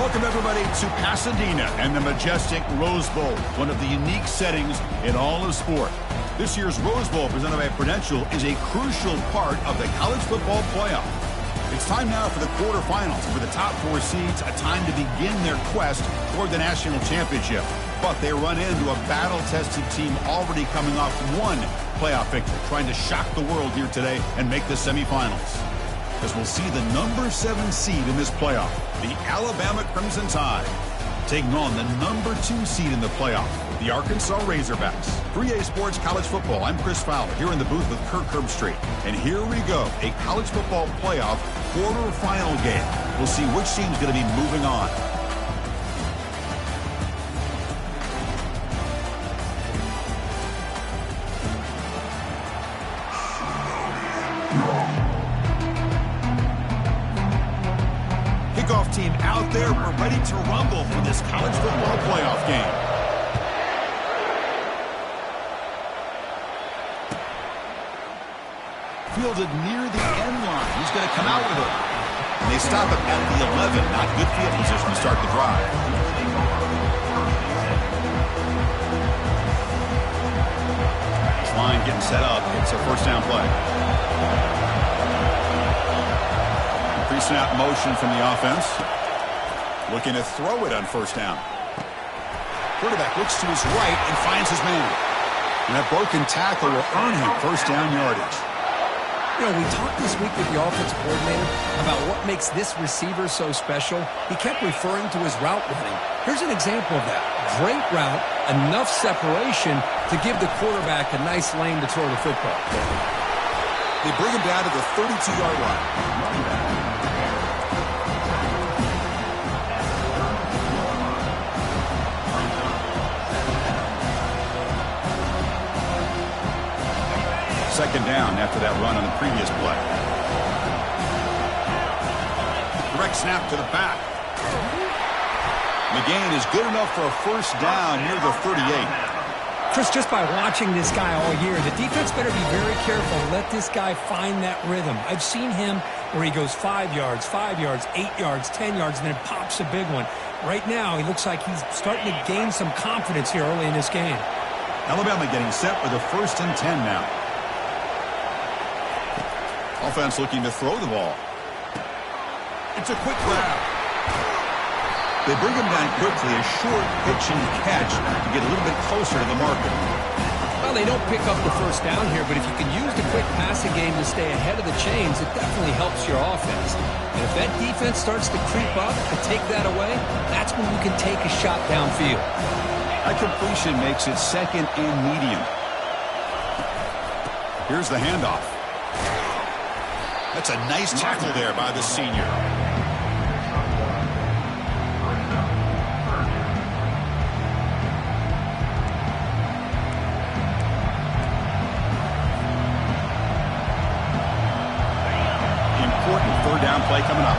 Welcome, everybody, to Pasadena and the majestic Rose Bowl, one of the unique settings in all of sport. This year's Rose Bowl, presented by Prudential, is a crucial part of the college football playoff. It's time now for the quarterfinals. For the top four seeds, a time to begin their quest toward the national championship. But they run into a battle-tested team already coming off one playoff victory, trying to shock the world here today and make the semifinals. As we'll see the number 7 seed in this playoff, the Alabama Crimson Tide, taking on the number 2 seed in the playoff, the Arkansas Razorbacks. 3A Sports College Football, I'm Chris Fowler, here in the booth with Kirk Herbstreit. And here we go, a college football playoff quarterfinal game. We'll see which team's going to be moving on. Kickoff team out there. We're ready to rumble for this college football playoff game. Fielded near the end line. He's going to come out with it. And they stop him at the 11. Not good field position to start the drive. This line getting set up. It's a first down play. Pre-snap motion from the offense. Looking to throw it on first down. Quarterback looks to his right and finds his man. And that broken tackle will earn him first down yardage. You know, we talked this week with the offensive coordinator about what makes this receiver so special. He kept referring to his route running. Here's an example of that. Great route, enough separation to give the quarterback a nice lane to throw the football. They bring him down to the 32-yard line. Second down after that run on the previous play. Direct snap to the back. McGain is good enough for a first down near the 38. Chris, just by watching this guy all year, the defense better be very careful to let this guy find that rhythm. I've seen him where he goes 5 yards, 8 yards, 10 yards, and then pops a big one. Right now, he looks like he's starting to gain some confidence here early in this game. Alabama getting set with a 1st and 10 now. Offense looking to throw the ball. It's a quick grab. They bring him down quickly, a short pitch and catch to get a little bit closer to the marker. Well, they don't pick up the first down here, but if you can use the quick passing game to stay ahead of the chains, it definitely helps your offense. And if that defense starts to creep up and take that away, that's when you can take a shot downfield. That completion makes it 2nd and medium. Here's the handoff. That's a nice tackle there by the senior. Important 3rd down play coming up.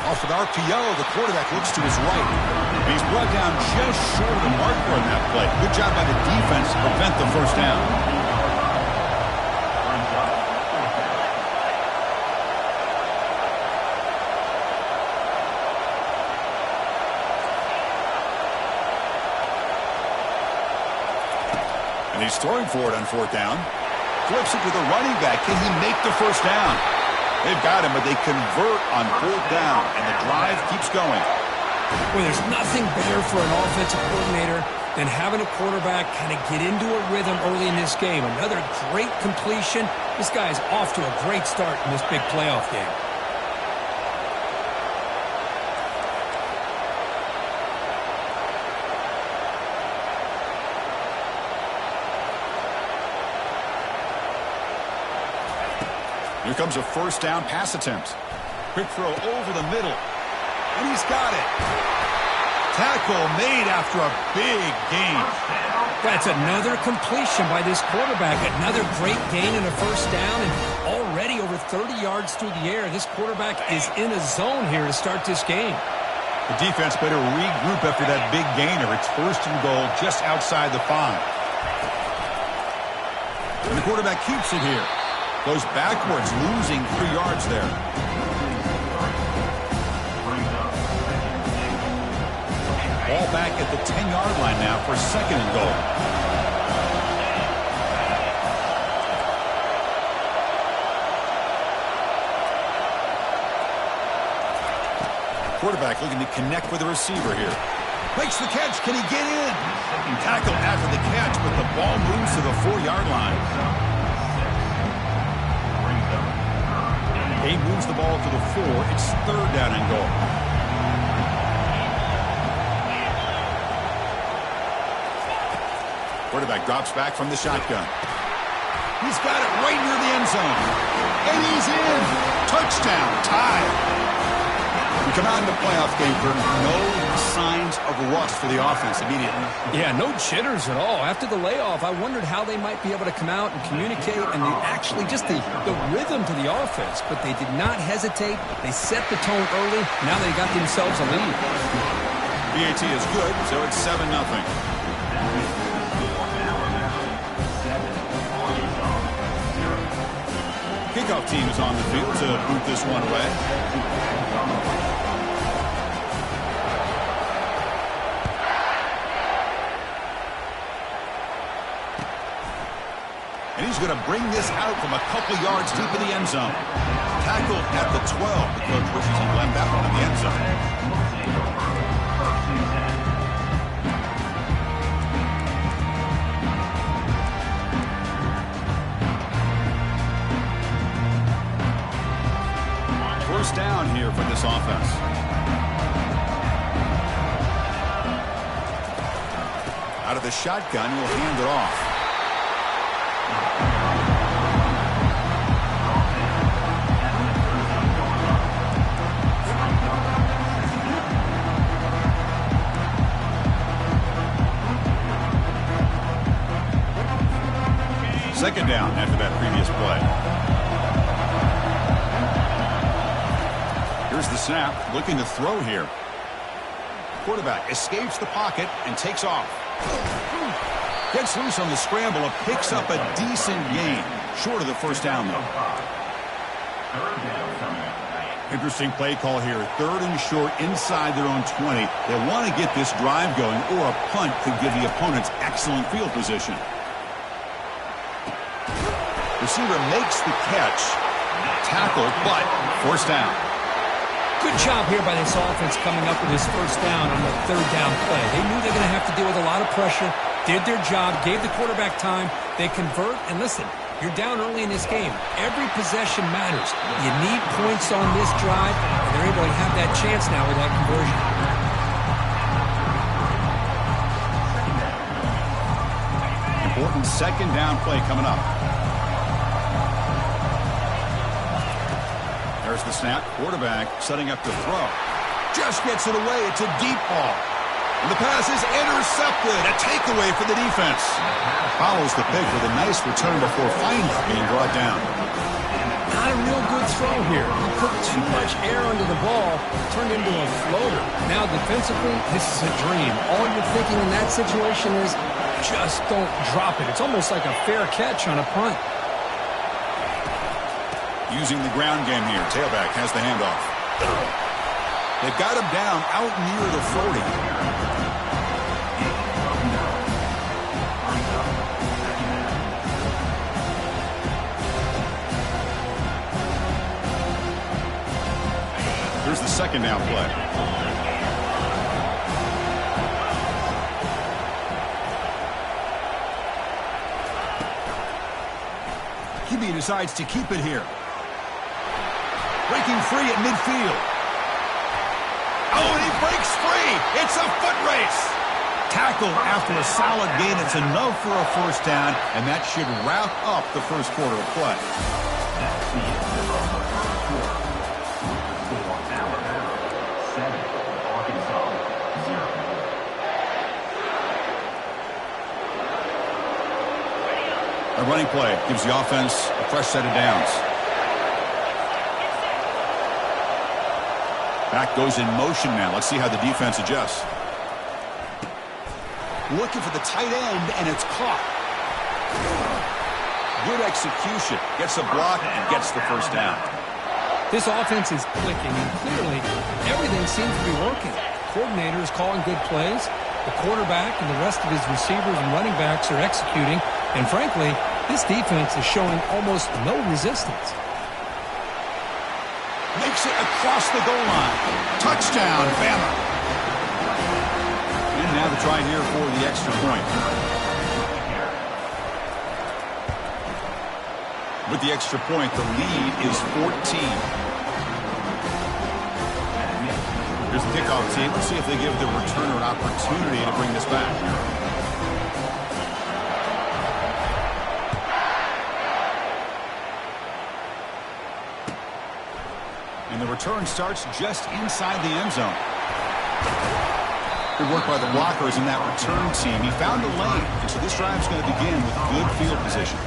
Off with RPO, the quarterback looks to his right. He's brought down just short of the marker on that play. Good job by the defense to prevent the first down. And he's throwing for it on 4th down. Flips it to the running back. Can he make the first down? They've got him, but they convert on 4th down, and the drive keeps going. Well, there's nothing better for an offensive coordinator than having a quarterback kind of get into a rhythm early in this game. Another great completion. This guy's off to a great start in this big playoff game. Here comes a first down pass attempt. Quick throw over the middle. And he's got it. Tackle made after a big gain. That's another completion by this quarterback. Another great gain and a first down, and already over 30 yards through the air. This quarterback is in a zone here to start this game. The defense better regroup after that big gainer. It's 1st and goal just outside the 5. And the quarterback keeps it here. Goes backwards, losing 3 yards there. Ball back at the 10-yard line now for 2nd and goal. Quarterback looking to connect with the receiver here. Makes the catch. Can he get in? Tackle after the catch, but the ball moves to the 4-yard line. He moves the ball to the 4. It's 3rd down and goal. Quarterback drops back from the shotgun. He's got it right near the end zone. And he's in. Touchdown. Tie. We come out in the playoff game, for no signs of rust for the offense immediately. Yeah, no jitters at all. After the layoff, I wondered how they might be able to come out and communicate and actually just the rhythm to the offense. But they did not hesitate. They set the tone early. Now they got themselves a lead. BAT is good, so it's 7-0. Kickoff team is on the field to boot this one away. And he's going to bring this out from a couple yards deep in the end zone. Tackled at the 12. The coach wishes he left that one in the end zone. First down here for this offense. Out of the shotgun, he'll hand it off. Second down after that previous play. Here's the snap, looking to throw here. Quarterback escapes the pocket and takes off. Gets loose on the scramble and picks up a decent gain. Short of the first down, though. Interesting play call here. 3rd and short inside their own 20. They want to get this drive going, or a punt could give the opponents excellent field position. Receiver makes the catch. Tackle, but forced down. Good job here by this offense coming up with his first down on the 3rd down play. They knew they were going to have to deal with a lot of pressure, did their job, gave the quarterback time. They convert, and listen, you're down early in this game. Every possession matters. You need points on this drive, and they're able to have that chance now with that conversion. Important 2nd down play coming up. There's the snap. Quarterback setting up to throw. Just gets it away. It's a deep ball. And the pass is intercepted. A takeaway for the defense. Follows the pick with a nice return before finally being brought down. Not a real good throw here. He put too much air under the ball, turned into a floater. Now defensively, this is a dream. All you're thinking in that situation is just don't drop it. It's almost like a fair catch on a punt. Using the ground game here. Tailback has the handoff. They've got him down out near the 40. Here's the 2nd down play. QB decides to keep it here. Breaking free at midfield. Oh, and he breaks free. It's a foot race. Tackle after a solid gain. It's enough for a first down, and that should wrap up the first quarter of play. A running play gives the offense a fresh set of downs. Back goes in motion now. Let's see how the defense adjusts. Looking for the tight end, and it's caught. Good execution. Gets a block and gets the first down. This offense is clicking, and clearly everything seems to be working. The coordinator is calling good plays. The quarterback and the rest of his receivers and running backs are executing. And frankly, this defense is showing almost no resistance. Makes it across the goal line. Touchdown, Bama. And now the try here for the extra point. With the extra point, the lead is 14. Here's the kickoff team. Let's see if they give the returner an opportunity to bring this back. And the return starts just inside the end zone. Good work by the blockers in that return team. He found a lane, and so this drive is going to begin with good field position.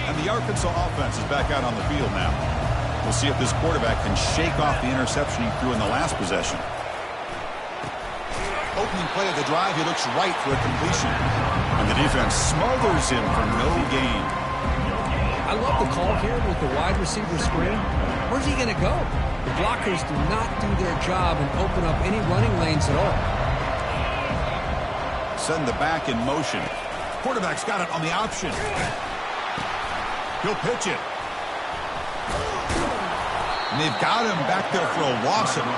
And the Arkansas offense is back out on the field now. We'll see if this quarterback can shake off the interception he threw in the last possession. Opening play of the drive, he looks right for a completion. And the defense smothers him for no gain. I love the call here with the wide receiver screen. Where's he going to go? The blockers do not do their job and open up any running lanes at all. Send the back in motion. Quarterback's got it on the option. He'll pitch it. And they've got him back there for a loss of 8.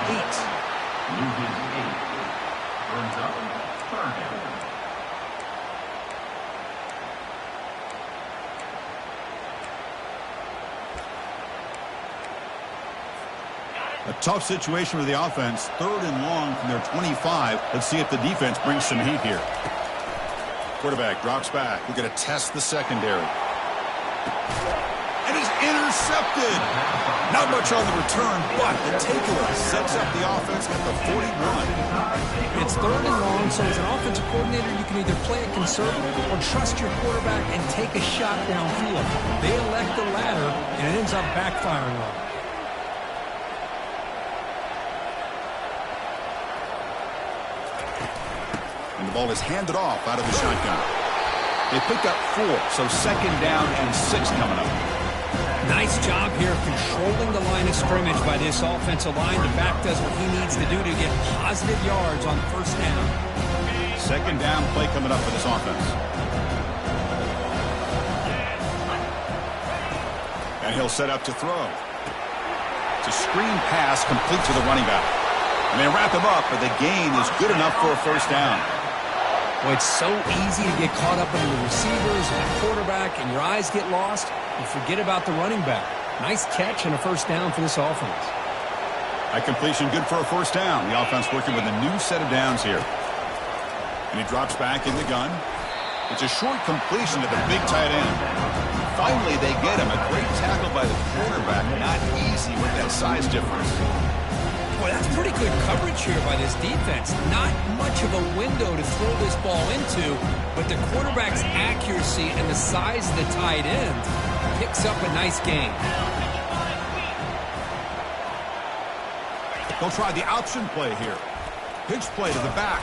A tough situation for the offense. 3rd and long from their 25. Let's see if the defense brings some heat here. Quarterback drops back. We're going to test the secondary. And is intercepted. Not much on the return, but the takeaway sets up the offense at the 41. It's 3rd and long, so as an offensive coordinator, you can either play it conservative or trust your quarterback and take a shot downfield. They elect the latter, and it ends up backfiring on them. And the ball is handed off out of the shotgun. They picked up 4, so 2nd down and 6 coming up. Nice job here controlling the line of scrimmage by this offensive line. The back does what he needs to do to get positive yards on 1st down. 2nd down play coming up for this offense. And he'll set up to throw. It's a screen pass complete to the running back. And they wrap him up, but the gain is good enough for a 1st down. Well, it's so easy to get caught up in the receivers and the quarterback, and your eyes get lost. You forget about the running back. Nice catch and a 1st down for this offense. A completion good for a 1st down. The offense working with a new set of downs here. And he drops back in the gun. It's a short completion to the big tight end. Finally, they get him. A great tackle by the quarterback. Not easy with that size difference. Boy, that's pretty good coverage here by this defense. Not much of a window to throw this ball into, but the quarterback's accuracy and the size of the tight end picks up a nice gain. They'll try the option play here. Pitch play to the back.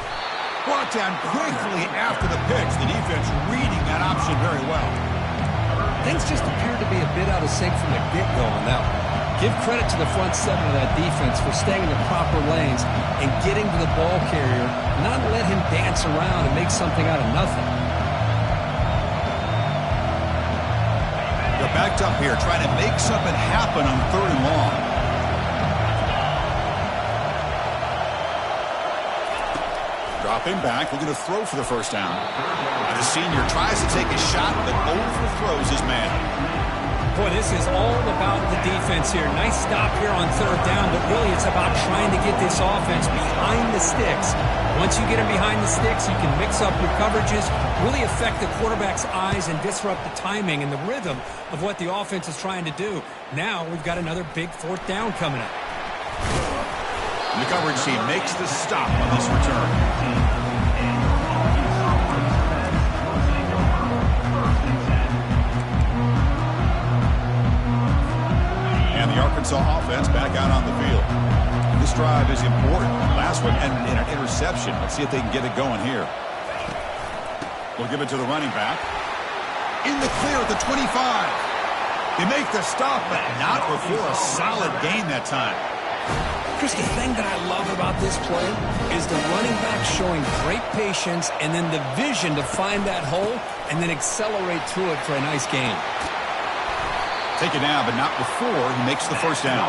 Brought down quickly after the pitch. The defense reading that option very well. Things just appear to be a bit out of sync from the get-go on that one. Give credit to the front 7 of that defense for staying in the proper lanes and getting to the ball carrier, not let him dance around and make something out of nothing. They're backed up here, trying to make something happen on 3rd and long. Dropping back, looking to throw for the 1st down. And the senior tries to take a shot, but overthrows his man. Boy, this is all about the defense here. Nice stop here on 3rd down, but really it's about trying to get this offense behind the sticks. Once you get them behind the sticks, you can mix up your coverages, really affect the quarterback's eyes and disrupt the timing and the rhythm of what the offense is trying to do. Now we've got another big 4th down coming up. And the coverage team makes the stop on this return. The Arkansas offense back out on the field. This drive is important. Last one ended in an interception. Let's see if they can get it going here. We'll give it to the running back. In the clear at the 25. They make the stop, but not before a solid gain that time. Chris, the thing that I love about this play is the running back showing great patience and then the vision to find that hole and then accelerate through it for a nice gain. Take it down, but not before he makes the first down.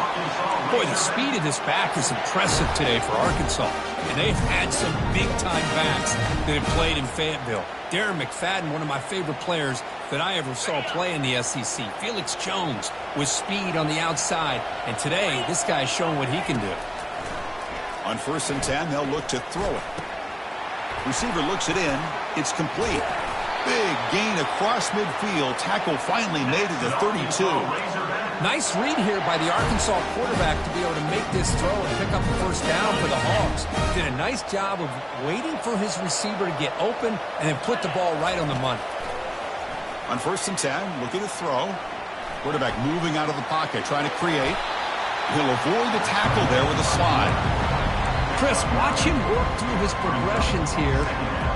Boy, the speed of this back is impressive today for Arkansas. And they've had some big-time backs that have played in Fayetteville. Darren McFadden, one of my favorite players that I ever saw play in the SEC. Felix Jones with speed on the outside. And today, this guy is showing what he can do. On 1st and 10, they'll look to throw it. Receiver looks it in. It's complete. Big gain across midfield. Tackle finally made at the 32. Nice read here by the Arkansas quarterback to be able to make this throw and pick up the first down for the Hogs. Did a nice job of waiting for his receiver to get open and then put the ball right on the money. On 1st and 10, looking to throw. Quarterback moving out of the pocket, trying to create. He'll avoid the tackle there with a slide. Chris, watch him work through his progressions here.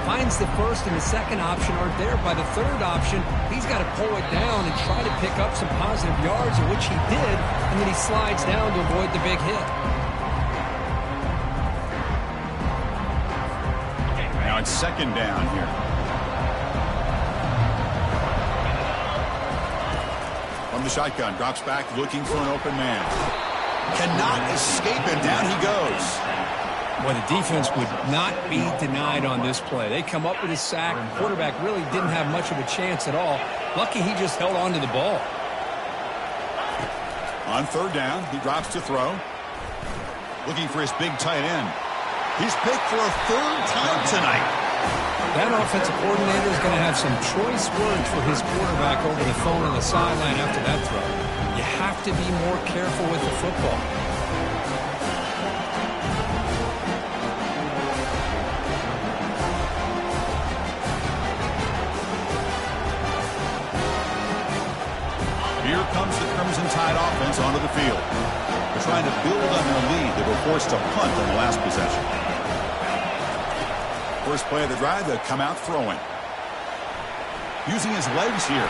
Finds the first and the second option aren't there. By the third option, he's got to pull it down and try to pick up some positive yards, which he did, and then he slides down to avoid the big hit. Now it's 2nd down here. From the shotgun, drops back, looking for an open man. Cannot escape, and down he goes. Well, the defense would not be denied on this play. They come up with a sack. The quarterback really didn't have much of a chance at all. Lucky he just held on to the ball. On 3rd down, he drops to throw. Looking for his big tight end. He's picked for a 3rd time tonight. That offensive coordinator is going to have some choice words for his quarterback over the phone on the sideline after that throw. You have to be more careful with the football. Here comes the Crimson Tide offense onto the field. They're trying to build on their lead. They were forced to punt on the last possession. First play of the drive, they'll come out throwing. Using his legs here.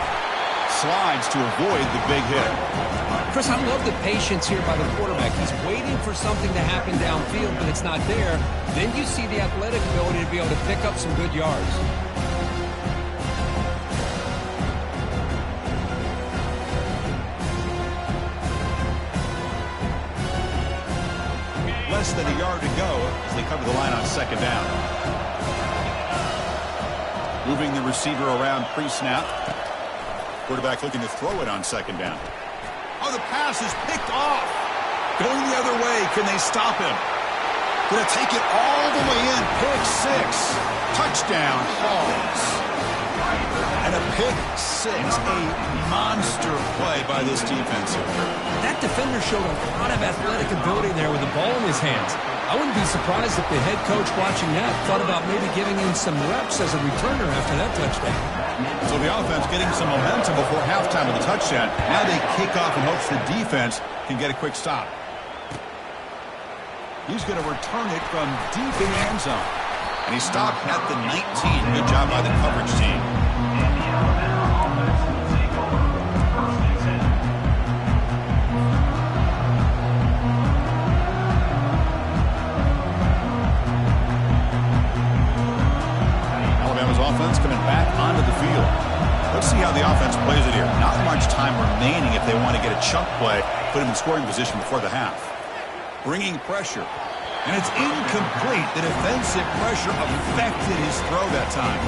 Slides to avoid the big hit. Chris, I love the patience here by the quarterback. He's waiting for something to happen downfield, but it's not there. Then you see the athletic ability to be able to pick up some good yards. Less than a yard to go as they cover the line on 2nd down. Moving the receiver around pre-snap. Quarterback looking to throw it on 2nd down. Oh, the pass is picked off. Going the other way. Can they stop him? Going to take it all the way in. Pick 6. Touchdown, Hogs. And a pick 6. A monster play by this defense. That defender showed a lot of athletic ability there with the ball in his hands. I wouldn't be surprised if the head coach watching that thought about maybe giving him some reps as a returner after that touchdown. So the offense getting some momentum before halftime with a touchdown. Now they kick off in hopes the defense can get a quick stop. He's going to return it from deep in the end zone. And he stopped at the 19. Good job by the coverage team. Offense coming back onto the field. Let's see how the offense plays it here. Not much time remaining if they want to get a chunk play, put him in scoring position before the half. Bringing pressure. And it's incomplete. The defensive pressure affected his throw that time.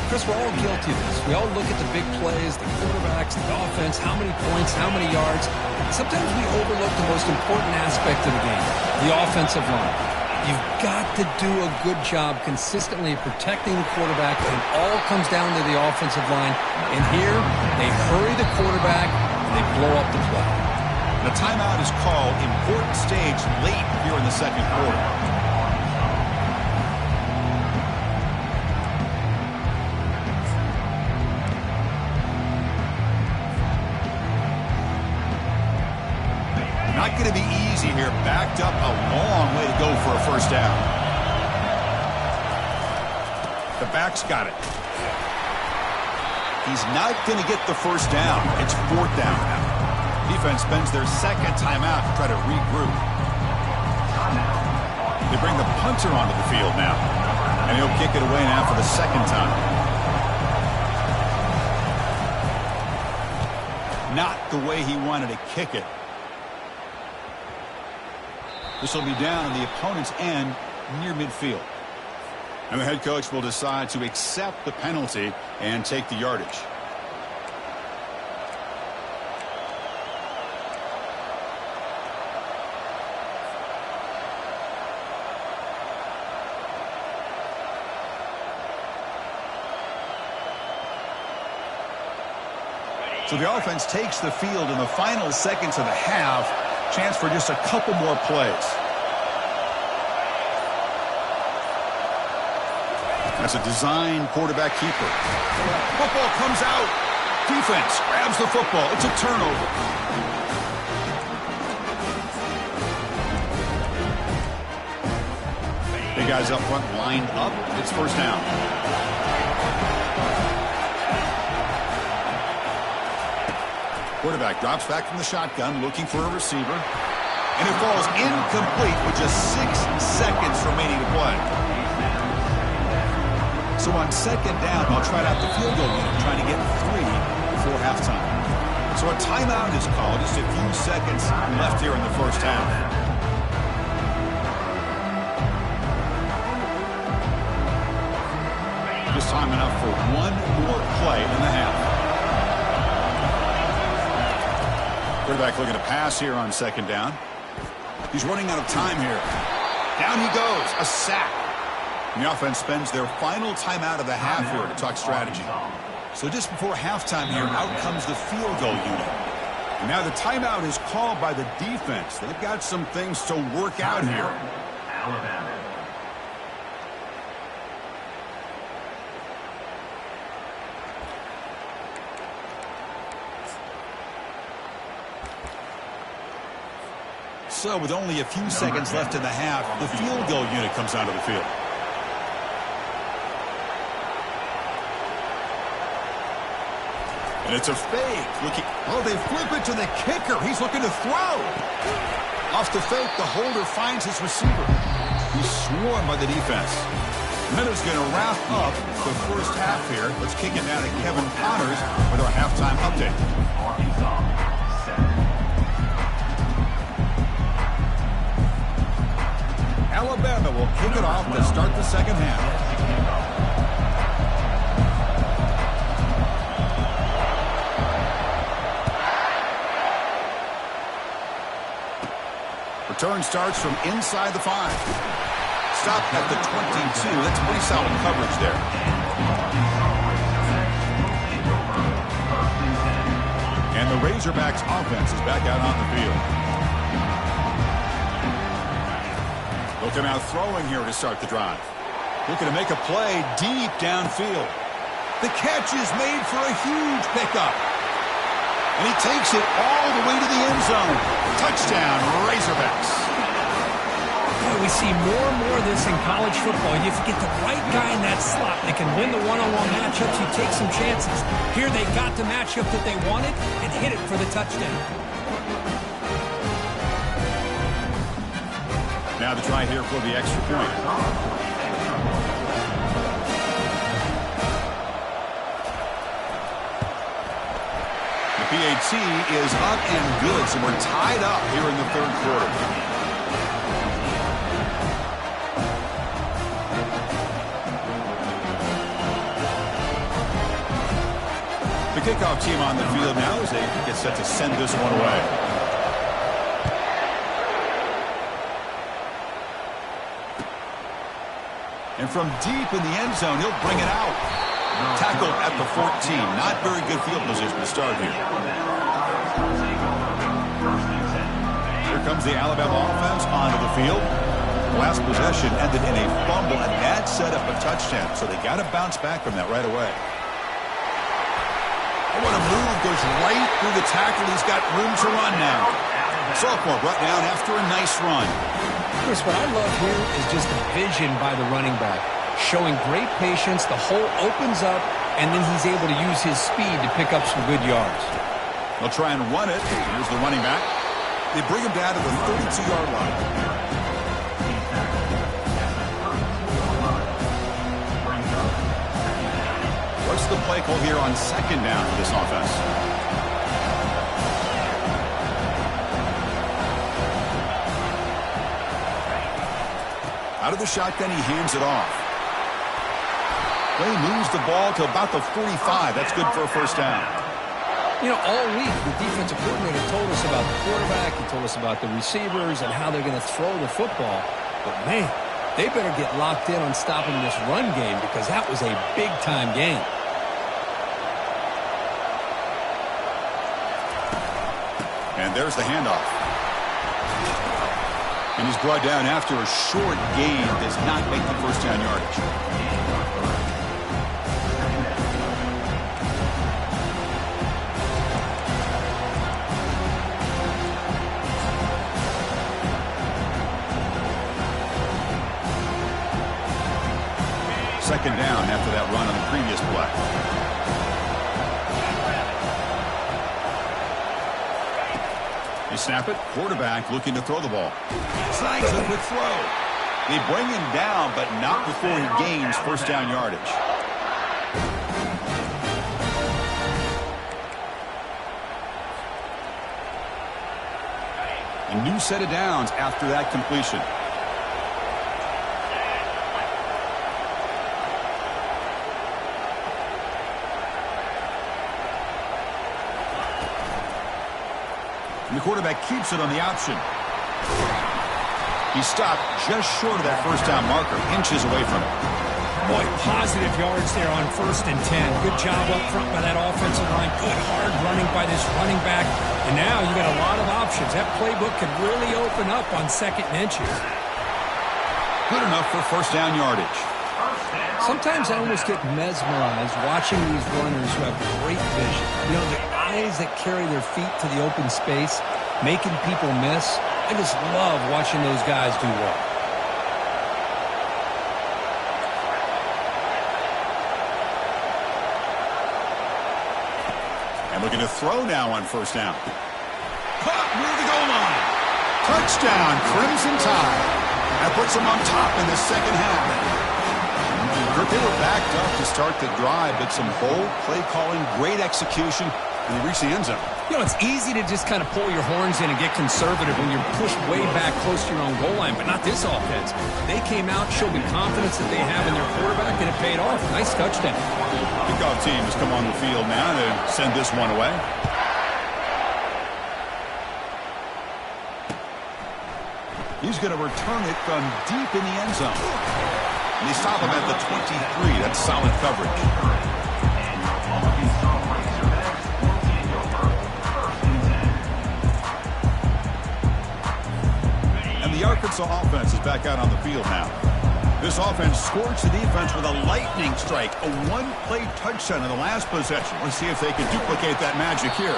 Chris, we're all guilty of this. We all look at the big plays, the quarterbacks, the offense, how many points, how many yards. Sometimes we overlook the most important aspect of the game, the offensive line. You've got to do a good job consistently protecting the quarterback, and it all comes down to the offensive line. And here, they hurry the quarterback, and they blow up the play. And a timeout is called. Important stage late here in the 2nd quarter. Not going to be easy here. Backed up a long way to go for a first down. The back's got it. He's not going to get the first down. It's 4th down now. Defense spends their second timeout to try to regroup. They bring the punter onto the field now. And he'll kick it away now for the second time. Not the way he wanted to kick it. This will be down on the opponent's end near midfield. And the head coach will decide to accept the penalty and take the yardage. So the offense takes the field in the final seconds of the half. Chance for just a couple more plays. That's a design quarterback keeper. Football comes out. Defense grabs the football. It's a turnover. Big guys up front lined up. It's first down. Quarterback drops back from the shotgun, looking for a receiver. And it falls incomplete with just 6 seconds remaining to play. So on second down, they'll try out the field goal unit, trying to get 3 before halftime. So a timeout is called, just a few seconds left here in the first half. Just time enough for one more play in the half. Quarterback looking to pass here on second down. He's running out of time here. Down he goes. A sack. And the offense spends their final timeout of the half here to talk strategy. So just before halftime here, out comes the field goal unit. And now the timeout is called by the defense. They've got some things to work out here. Alabama. So with only a few seconds left in the half, the field goal unit comes onto the field. And it's a fake. They flip it to the kicker. He's looking to throw. Off the fake, the holder finds his receiver. He's swarmed by the defense. Meadows going to wrap up the first half here. Let's kick it down to Kevin Connors with our halftime update. Alabama will kick it off to start the second half. Return starts from inside the 5. Stop at the 22. That's pretty solid coverage there. And the Razorbacks offense is back out on the field. They'll come out throwing here to start the drive. Looking to make a play deep downfield. The catch is made for a huge pickup. And he takes it all the way to the end zone. Touchdown, Razorbacks. We see more and more of this in college football. If you get the right guy in that slot, they can win the one-on-one matchups. You take some chances. Here they got the matchup that they wanted and hit it for the touchdown. Now to try here for the extra point. The PAT is up and good, so we're tied up here in the third quarter. The kickoff team on the field now as they get set to send this one away. And from deep in the end zone, he'll bring it out. Tackled at the 14. Not very good field position to start here. Here comes the Alabama offense onto the field. Last possession ended in a fumble, and that set up a touchdown. So they got to bounce back from that right away. Oh, what a move. Goes right through the tackle. He's got room to run now. Sophomore brought down after a nice run. Chris, what I love here is just the vision by the running back. showing great patience. The hole opens up, and then he's able to use his speed to pick up some good yards. They'll try and run it. Here's the running back. They bring him down to the 32-yard line. What's the play call here on second down for this offense? Out of the shotgun, he hands it off. They moves the ball to about the 45. That's good for a first down. You know, all week, the defensive coordinator told us about the quarterback. He told us about the receivers and how they're going to throw the football. But, man, they better get locked in on stopping this run game because that was a big-time game. And there's the handoff. And he's brought down after a short gain. Does not make the first down yardage. Second down after that run on the previous play. They snap it. Quarterback looking to throw the ball. Slides a quick throw. They bring him down, but not before he gains first down yardage. A new set of downs after that completion. And the quarterback keeps it on the option. He stopped just short of that first down marker, inches away from it. Boy, positive yards there on 1st and 10. Good job up front by that offensive line. Good hard running by this running back. And now you got a lot of options. That playbook could really open up on 2nd and inches. Good enough for first down yardage. Sometimes I almost get mesmerized watching these runners who have great vision. You know, the eyes that carry their feet to the open space, making people miss. I just love watching those guys do well. And looking to throw now on first down. Caught near the goal line. Touchdown, Crimson Tide. That puts them on top in the second half. They were backed up to start the drive, but some bold play calling, great execution, and they reached the end zone. You know, it's easy to just kind of pull your horns in and get conservative when you're pushed way back close to your own goal line, but not this offense. They came out, showed the confidence that they have in their quarterback, and it paid off. Nice touchdown. Kickoff team has come on the field now to send this one away. He's going to return it from deep in the end zone. And they stop him at the 23. That's solid coverage. And the Arkansas offense is back out on the field now. This offense scorched the defense with a lightning strike, a one-play touchdown in the last possession. Let's see if they can duplicate that magic here.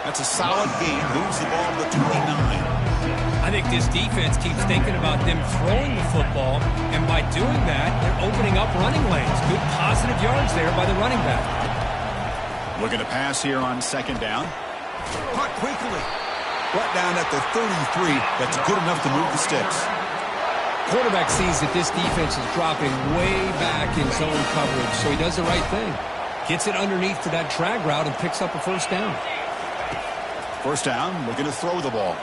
That's a solid game. Moves the ball to the 29. I think this defense keeps thinking about them throwing the football, and by doing that, they're opening up running lanes. Good positive yards there by the running back. Looking to pass here on second down. Caught quickly. Brought down at the 33. That's good enough to move the sticks. Quarterback sees that this defense is dropping way back in zone coverage, so he does the right thing. Gets it underneath to that drag route and picks up a first down. First down, looking to throw the ball.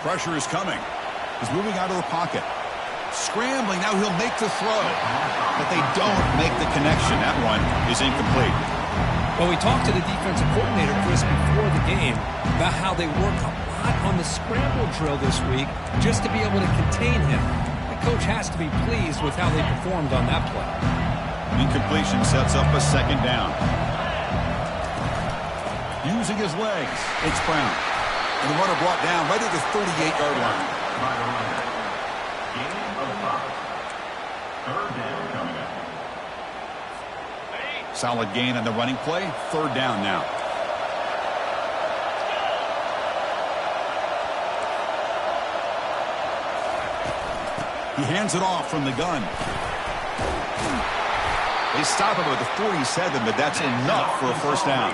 Pressure is coming. He's moving out of the pocket. Scrambling, now he'll make the throw. But they don't make the connection. That one is incomplete. Well, we talked to the defensive coordinator, Chris, before the game about how they work a lot on the scramble drill this week just to be able to contain him. The coach has to be pleased with how they performed on that play. Incompletion sets up a second down. Using his legs, it's Brown. And the runner brought down right at the 38-yard line. Solid gain on the running play. Third down now. He hands it off from the gun. They stop him at the 47, but that's enough for a first down.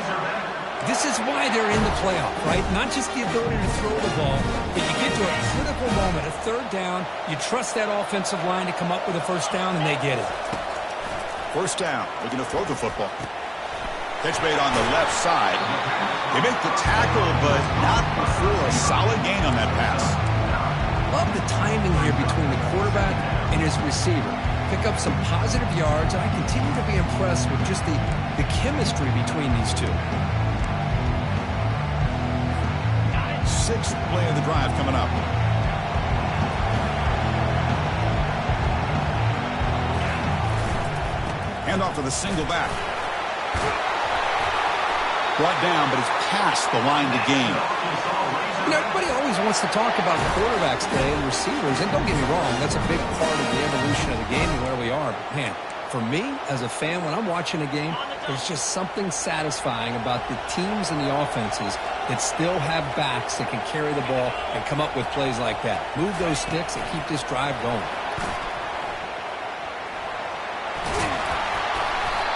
This is why they're in the playoff, right? Not just the ability to throw the ball, but you get to a critical moment, a third down, you trust that offensive line to come up with a first down, and they get it. First down, looking to throw the football. Pitch made on the left side. They make the tackle, but not before a solid gain on that pass. Love the timing here between the quarterback and his receiver. Pick up some positive yards, and I continue to be impressed with just the chemistry between these two. Sixth play of the drive coming up. Hand off to the single back. Brought down, but it's past the line to gain. You know, everybody always wants to talk about quarterbacks today and receivers, and don't get me wrong, that's a big part of the evolution of the game and where we are. But, man, for me, as a fan, when I'm watching a game, there's just something satisfying about the teams and the offenses that still have backs that can carry the ball and come up with plays like that. Move those sticks and keep this drive going.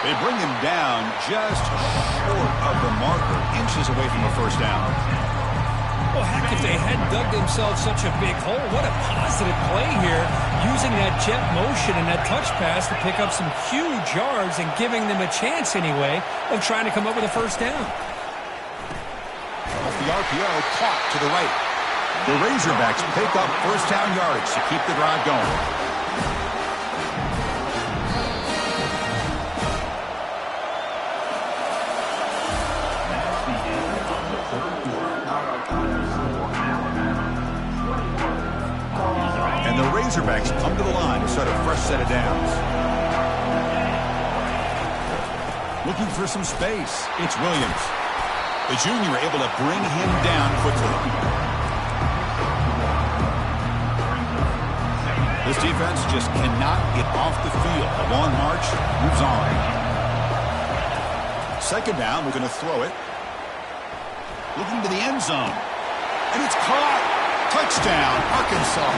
They bring him down just short of the marker, inches away from a first down. Well, heck, if they hadn't dug themselves such a big hole, what a positive play here, using that jet motion and that touch pass to pick up some huge yards and giving them a chance anyway of trying to come up with a first down. Off the RPO, caught to the right. The Razorbacks pick up first down yardage to keep the drive going. And the Razorbacks come to the line to start a fresh set of downs. Looking for some space. It's Williams. The junior able to bring him down quickly. This defense just cannot get off the field. A long march moves on. Second down, we're going to throw it. Looking to the end zone. And it's caught. Touchdown, Arkansas.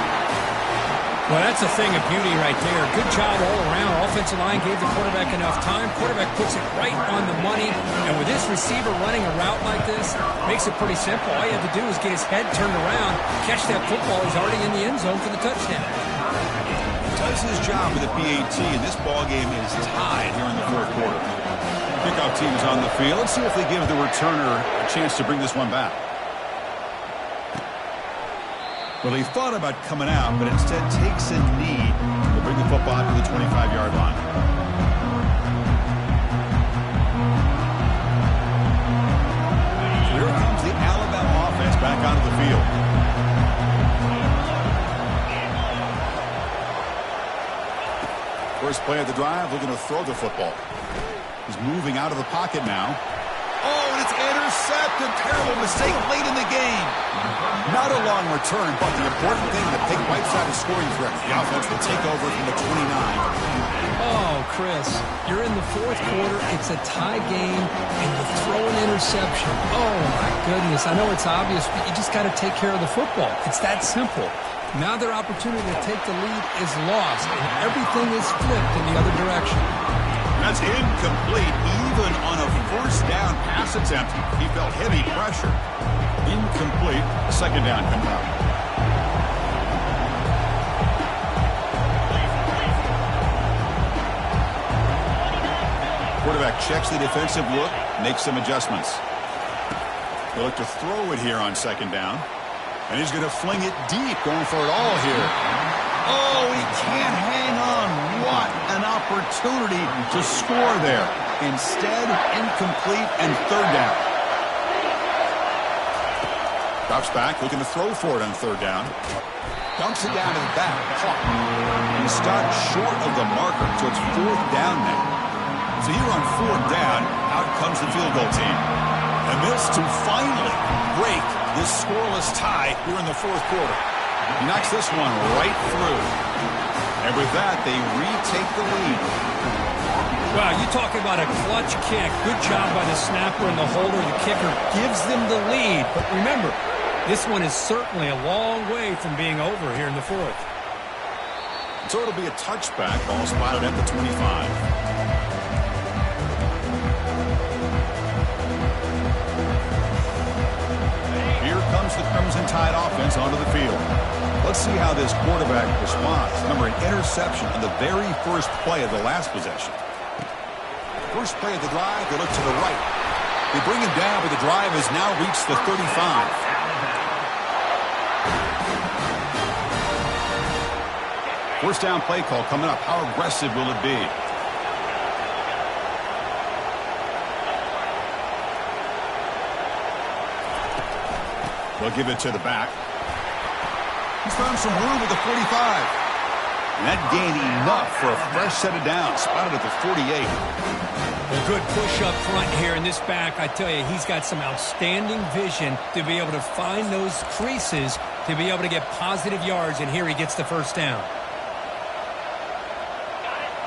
Well, that's a thing of beauty right there. Good job all around. Offensive line gave the quarterback enough time. Quarterback puts it right on the money. And with this receiver running a route like this, makes it pretty simple. All you have to do is get his head turned around, catch that football. He's already in the end zone for the touchdown. Does his job with the PAT, and this ball game is tied here in the fourth quarter. Kickoff team is on the field. Let's see if they give the returner a chance to bring this one back. Well, he thought about coming out, but instead takes a knee to bring the football to the 25-yard line. So here comes the Alabama offense back onto the field. First play of the drive, looking to throw the football. He's moving out of the pocket now. Oh, and it's intercepted. Terrible mistake late in the game. Not a long return, but the important thing, the big right side of scoring threat. The offense will take over from the 29. Oh, Chris, you're in the fourth quarter. It's a tie game, and you throw an interception. Oh, my goodness. I know it's obvious, but you just got to take care of the football. It's that simple. Now their opportunity to take the lead is lost, and everything is flipped in the other direction. That's incomplete. Even on a first down pass attempt, he felt heavy pressure. Incomplete. Second down coming up. Quarterback checks the defensive look, makes some adjustments. They'll look to throw it here on second down. And he's going to fling it deep, going for it all here. Oh, he can't hang on. What an opportunity to score there. Instead, incomplete and third down. Drops back, looking to throw for it on third down. Dumps it down to the back. He stopped short of the marker, so it's fourth down now. So here on fourth down, out comes the field goal team. And this to finally break this scoreless tie here in the fourth quarter. He knocks this one right through. And with that, they retake the lead. Wow, you talk about a clutch kick. Good job by the snapper and the holder. The kicker gives them the lead. But remember, this one is certainly a long way from being over here in the fourth. So it'll be a touchback. Ball spotted at the 25. Here comes the Crimson Tide offense onto the field. Let's see how this quarterback responds. Remember, an interception on the very first play of the last possession. First play of the drive, they look to the right. They bring him down, but the drive has now reached the 35. First down play call coming up. How aggressive will it be? They'll give it to the back. He's found some room at the 45. And that gained enough for a fresh set of downs. Spotted at the 48. Well, good push up front here in this back. I tell you, he's got some outstanding vision to be able to find those creases to be able to get positive yards, and here he gets the first down.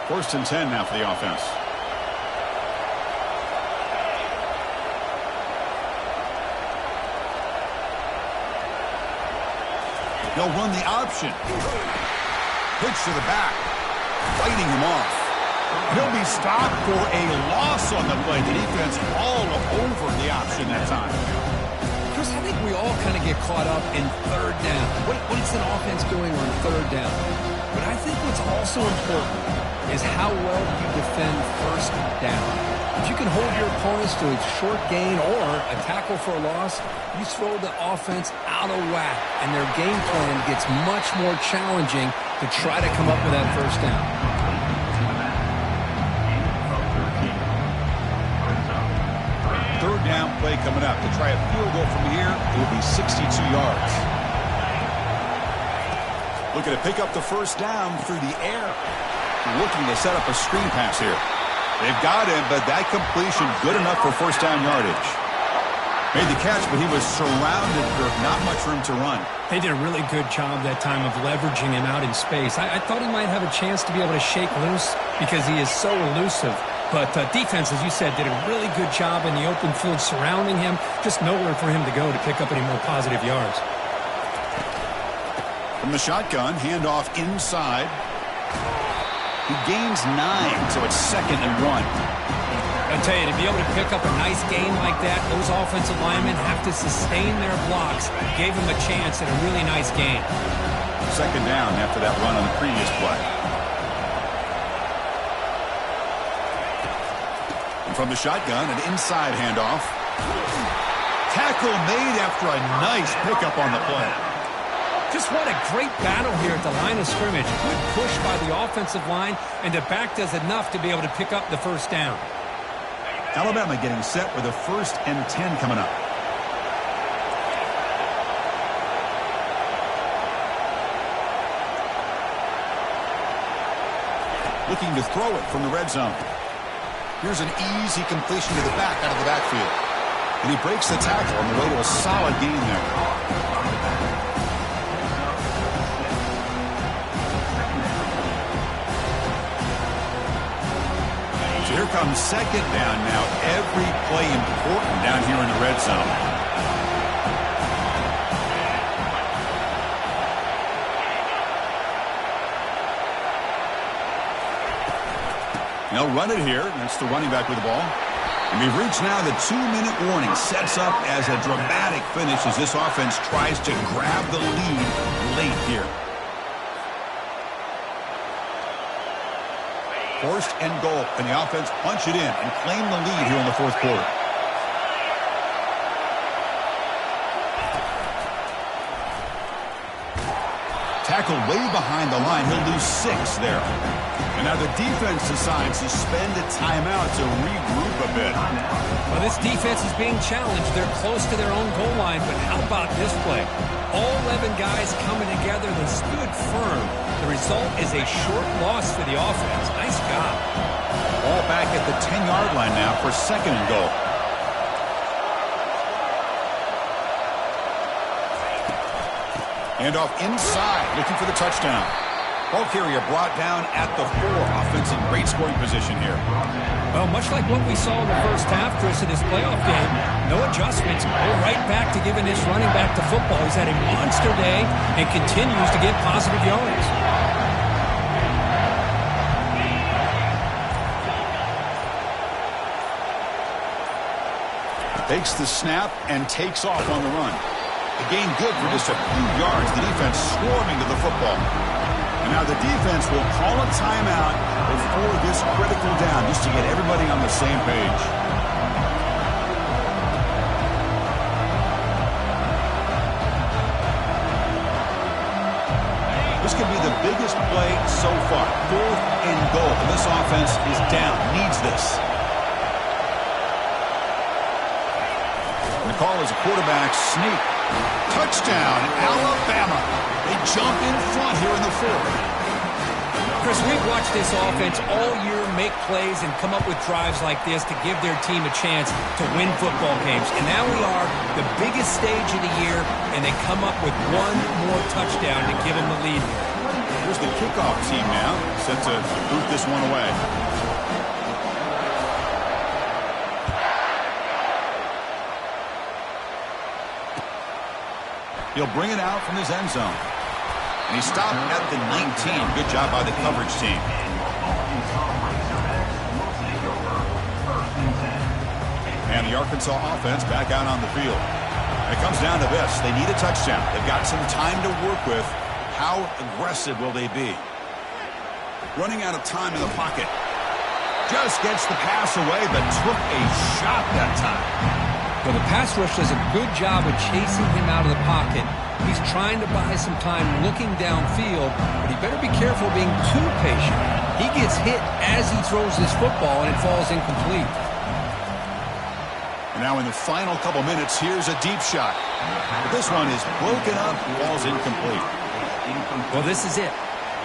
First and 10 now for the offense. They'll run the option. Pitch to the back. Fighting him off. He'll be stopped for a loss on the play. The defense all over the option that time. Chris, I think we all kind of get caught up in third down. What's an offense doing on third down? But I think what's also important is how well you defend first down. If you can hold your opponents to a short gain or a tackle for a loss, you throw the offense out of whack, and their game plan gets much more challenging to try to come up with that first down. Third down play coming up. To try a field goal from here, it will be 62 yards. Looking to pick up the first down through the air. Looking to set up a screen pass here. They've got him, but that completion good enough for first down yardage. Made the catch, but he was surrounded for not much room to run. They did a really good job that time of leveraging him out in space. I thought he might have a chance to be able to shake loose because he is so elusive. But defense, as you said, did a really good job in the open field surrounding him. Just nowhere for him to go to pick up any more positive yards. From the shotgun, handoff inside. He gains 9, so it's 2nd and 1. I tell you, to be able to pick up a nice gain like that, those offensive linemen have to sustain their blocks. Gave him a chance at a really nice gain. 2nd down after that run on the previous play. And from the shotgun, an inside handoff. Tackle made after a nice pickup on the play. Just what a great battle here at the line of scrimmage. Good push by the offensive line, and the back does enough to be able to pick up the first down. Alabama getting set with a 1st and 10 coming up. Looking to throw it from the red zone. Here's an easy completion to the back out of the backfield. And he breaks the tackle on the way to a solid gain there. Here comes 2nd down now. Every play important down here in the red zone. They'll run it here. That's the running back with the ball. And we've reached now the 2-minute warning. Sets up as a dramatic finish as this offense tries to grab the lead late here. 1st and goal, and the offense punch it in and claim the lead here in the 4th quarter. Tackle way behind the line. He'll lose 6 there. And now the defense decides to spend a timeout to regroup a bit. Well, this defense is being challenged. They're close to their own goal line, but how about this play? All 11 guys coming together. They stood firm. The result is a short loss for the offense. Nice job. All back at the 10-yard line now for 2nd and goal. Handoff inside, looking for the touchdown. Ball carrier brought down at the 4. Offense in great scoring position here. Well, much like what we saw in the first half, Chris, in this playoff game, no adjustments. We're right back to giving this running back to football. He's had a monster day and continues to get positive yards. Takes the snap and takes off on the run. A gain good for just a few yards. The defense swarming to the football. And now the defense will call a timeout before this critical down just to get everybody on the same page. This could be the biggest play so far. 4th and goal. And this offense is down. Needs this. And the call is a quarterback sneak. Touchdown, Alabama. They jump in front here in the 4th. Chris, we've watched this offense all year make plays and come up with drives like this to give their team a chance to win football games. And now we are the biggest stage of the year, and they come up with one more touchdown to give them the lead here. Here's the kickoff team now, set to boot this one away. He'll bring it out from his end zone. And he stopped at the 19. Good job by the coverage team. And the Arkansas offense back out on the field. And it comes down to this. They need a touchdown. They've got some time to work with. How aggressive will they be? Running out of time in the pocket. Just gets the pass away, but took a shot that time. Well, the pass rush does a good job of chasing him out of the pocket. He's trying to buy some time looking downfield, but he better be careful being too patient. He gets hit as he throws this football, and it falls incomplete. And now in the final couple minutes, here's a deep shot. But this one is broken up, falls incomplete. Well, this is it.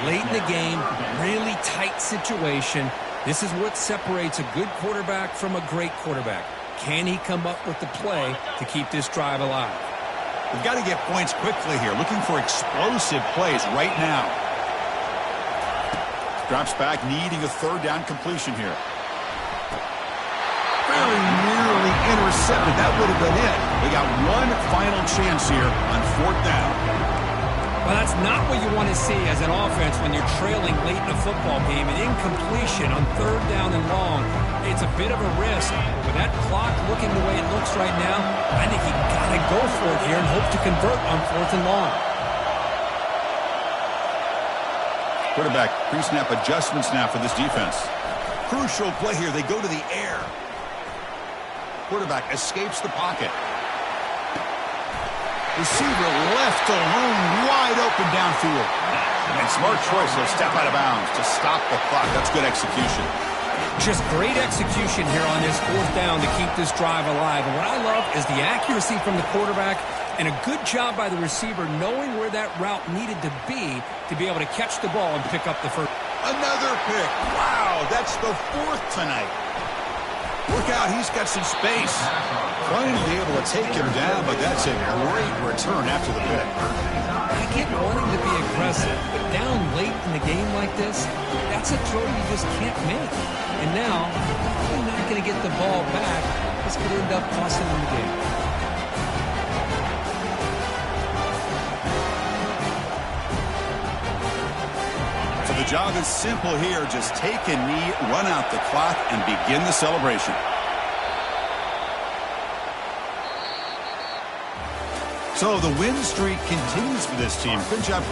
Late in the game, really tight situation. This is what separates a good quarterback from a great quarterback. Can he come up with the play to keep this drive alive? We've got to get points quickly here. Looking for explosive plays right now. Drops back, needing a 3rd down completion here. Very nearly intercepted. That would have been it. They got one final chance here on 4th down. Well, that's not what you want to see as an offense when you're trailing late in a football game. An incompletion on 3rd down and long. It's a bit of a risk. With that clock looking the way it looks right now, I think you got to go for it here and hope to convert on 4th and long. Quarterback pre-snap adjustments now for this defense. Crucial play here. They go to the air. Quarterback escapes the pocket. Receiver left alone, wide open downfield. And smart choice, he'll step out of bounds to stop the clock. That's good execution. Just great execution here on this 4th down to keep this drive alive. And what I love is the accuracy from the quarterback and a good job by the receiver knowing where that route needed to be able to catch the ball and pick up the first. Another pick. Wow, that's the 4th tonight. Look out, he's got some space. Finally able to take him down, but that's a great return after the pick. I get wanting to be aggressive, but down late in the game like this, that's a throw you just can't make. And now, you're not going to get the ball back. This could end up costing them the game. So the job is simple here. Just take a knee, run out the clock, and begin the celebration. So the win streak continues for this team. Good job.